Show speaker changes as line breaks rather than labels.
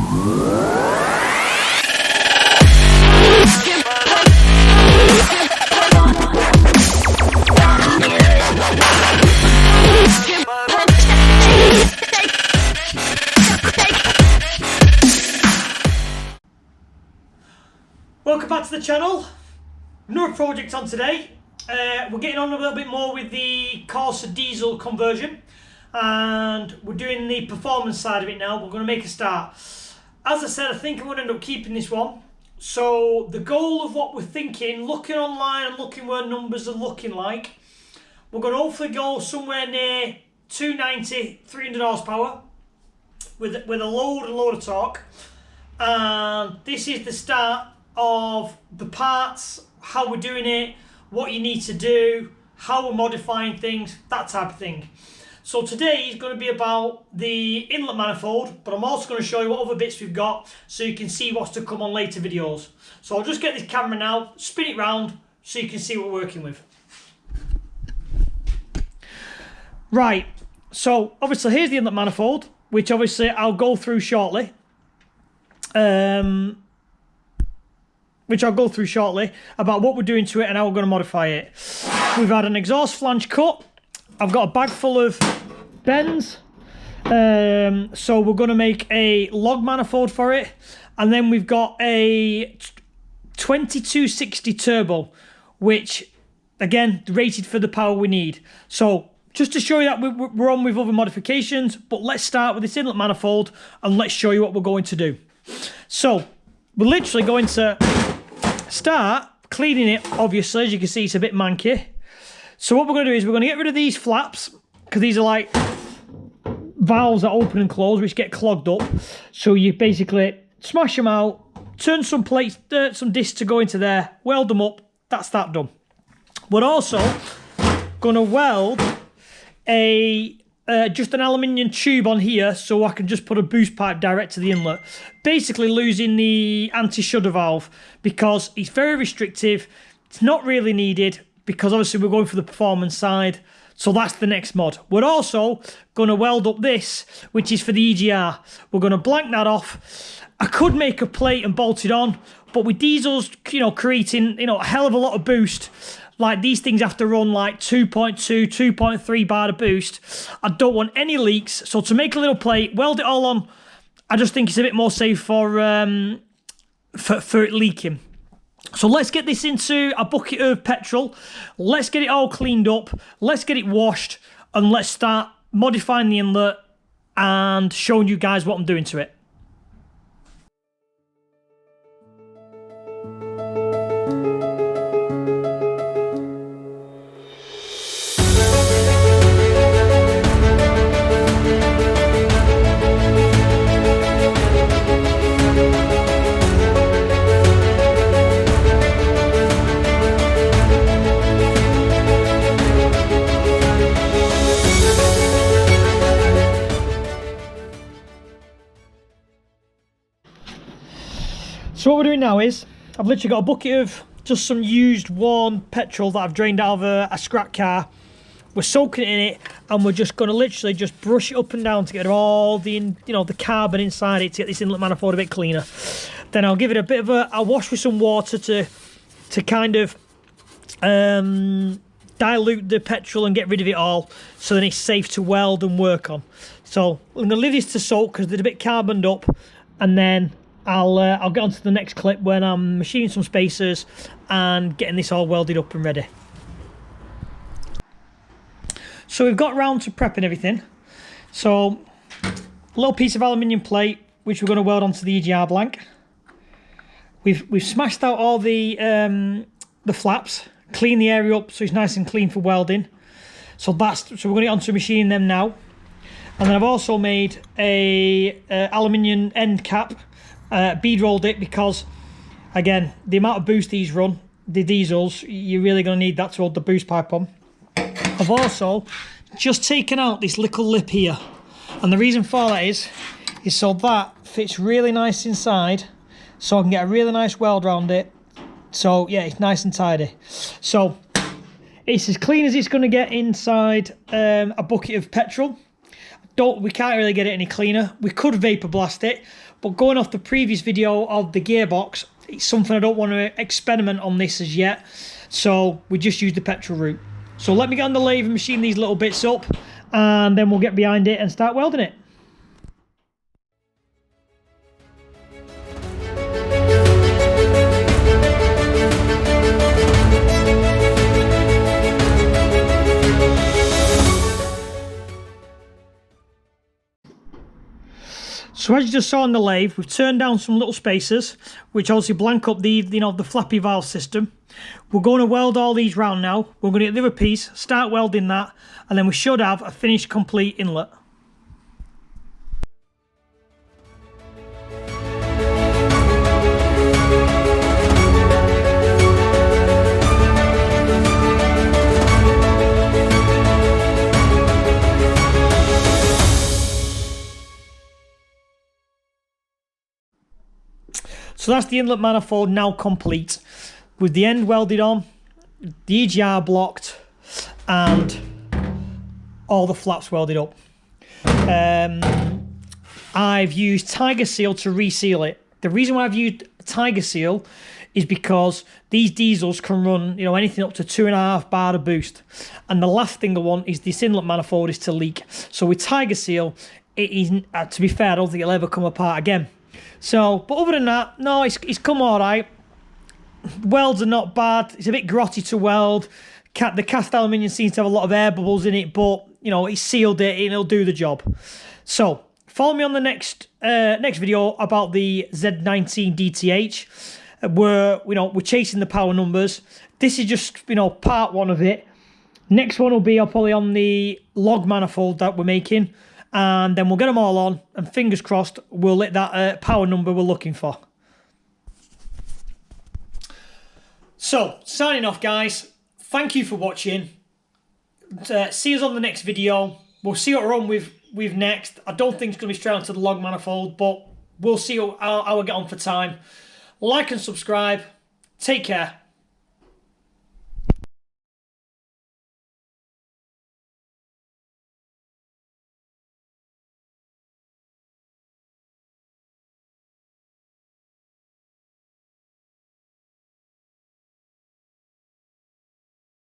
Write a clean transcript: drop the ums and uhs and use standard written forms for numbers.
Welcome back to the channel. Another project on today. We're getting on a little bit more with the Corsa diesel conversion, and we're doing the performance side of it now. We're going to make a start. As I said, I think I'm going to end up keeping this one. So the goal of what we're thinking, looking online and looking where numbers are looking like, we're going to hopefully go somewhere near 290, 300 horsepower with a load of torque. And this is the start of the parts, how we're doing it, what you need to do, how we're modifying things, that type of thing. So today is going to be about the inlet manifold, but I'm also going to show you what other bits we've got so you can see what's to come on later videos. So I'll just get this camera now, spin it round so you can see what we're working with. Right, so obviously here's the inlet manifold, which obviously I'll go through shortly. About what we're doing to it and how we're going to modify it. We've had an exhaust flange cut. I've got a bag full of bends. So we're going to make a log manifold for it. And then we've got a 2260 turbo, which, again, rated for the power we need. So just to show you that we're on with other modifications, but let's start with this inlet manifold and let's show you what we're going to do. So we're literally going to start cleaning it. Obviously, as you can see, it's a bit manky. So what we're going to do is we're going to get rid of these flaps, because these are like valves that open and close, which get clogged up. So you basically smash them out, turn some plates, some discs to go into there, weld them up. That's that done. We're also going to weld just an aluminium tube on here, so I can just put a boost pipe direct to the inlet, basically losing the anti-shudder valve because it's very restrictive. It's not really needed because obviously we're going for the performance side, so that's the next mod. We're also going to weld up this, which is for the EGR. We're going to blank that off. I could make a plate and bolt it on, but with diesels, creating a hell of a lot of boost, like these things have to run like 2.2, 2.3 bar of boost. I don't want any leaks. So to make a little plate, weld it all on, I just think it's a bit more safe for it leaking. So let's get this into a bucket of petrol. Let's get it all cleaned up. Let's get it washed. And let's start modifying the inlet and showing you guys what I'm doing to it. So what we're doing now is, I've literally got a bucket of just some used worn petrol that I've drained out of a scrap car. We're soaking it in it, and we're just going to literally just brush it up and down to get all the, the carbon inside it, to get this inlet manifold a bit cleaner. Then I'll give it a bit of a wash with some water to kind of dilute the petrol and get rid of it all, so then it's safe to weld and work on. So I'm going to leave this to soak because they're a bit carboned up, and then I'll get on to the next clip when I'm machining some spacers and getting this all welded up and ready. So we've got round to prepping everything. So a little piece of aluminium plate, which we're going to weld onto the EGR blank. We've smashed out all the flaps, clean the area up so it's nice and clean for welding. So we're going to get onto machining them now. And then I've also made a aluminium end cap. Bead rolled it because, again, the amount of boost these run, the diesels, you're really going to need that to hold the boost pipe on. I've also just taken out this little lip here, and the reason for that is so that fits really nice inside, so I can get a really nice weld around it. So yeah, it's nice and tidy. So it's as clean as it's going to get inside a bucket of petrol. we can't really get it any cleaner. We could vapor blast it, but going off the previous video of the gearbox, it's something I don't want to experiment on this as yet. So we just use the petrol route. So let me get on the lathe and machine these little bits up, and then we'll get behind it and start welding it. So as you just saw on the lathe, we've turned down some little spacers, which obviously blank up the the flappy valve system. We're going to weld all these round now. We're going to get the other piece, start welding that, and then we should have a finished complete inlet. So that's the inlet manifold now complete, with the end welded on, the EGR blocked, and all the flaps welded up. I've used Tiger Seal to reseal it. The reason why I've used Tiger Seal is because these diesels can run, you know, anything up to 2.5 bar of boost, and the last thing I want is this inlet manifold is to leak. So with Tiger Seal, it isn't. To be fair, I don't think it'll ever come apart again. So, but other than that, no, it's come all right. Welds are not bad. It's a bit grotty to weld. The cast aluminium seems to have a lot of air bubbles in it, but you know, it's sealed it and it'll do the job. So, follow me on the next video about the Z19DTH, where we're chasing the power numbers. This is just part one of it. Next one will be probably on the log manifold that we're making. And then we'll get them all on, and fingers crossed, we'll hit that power number we're looking for. So, signing off, guys. Thank you for watching. See us on the next video. We'll see what we're on with next. I don't think it's going to be straight onto the log manifold, but we'll see how we get on for time. Like and subscribe. Take care.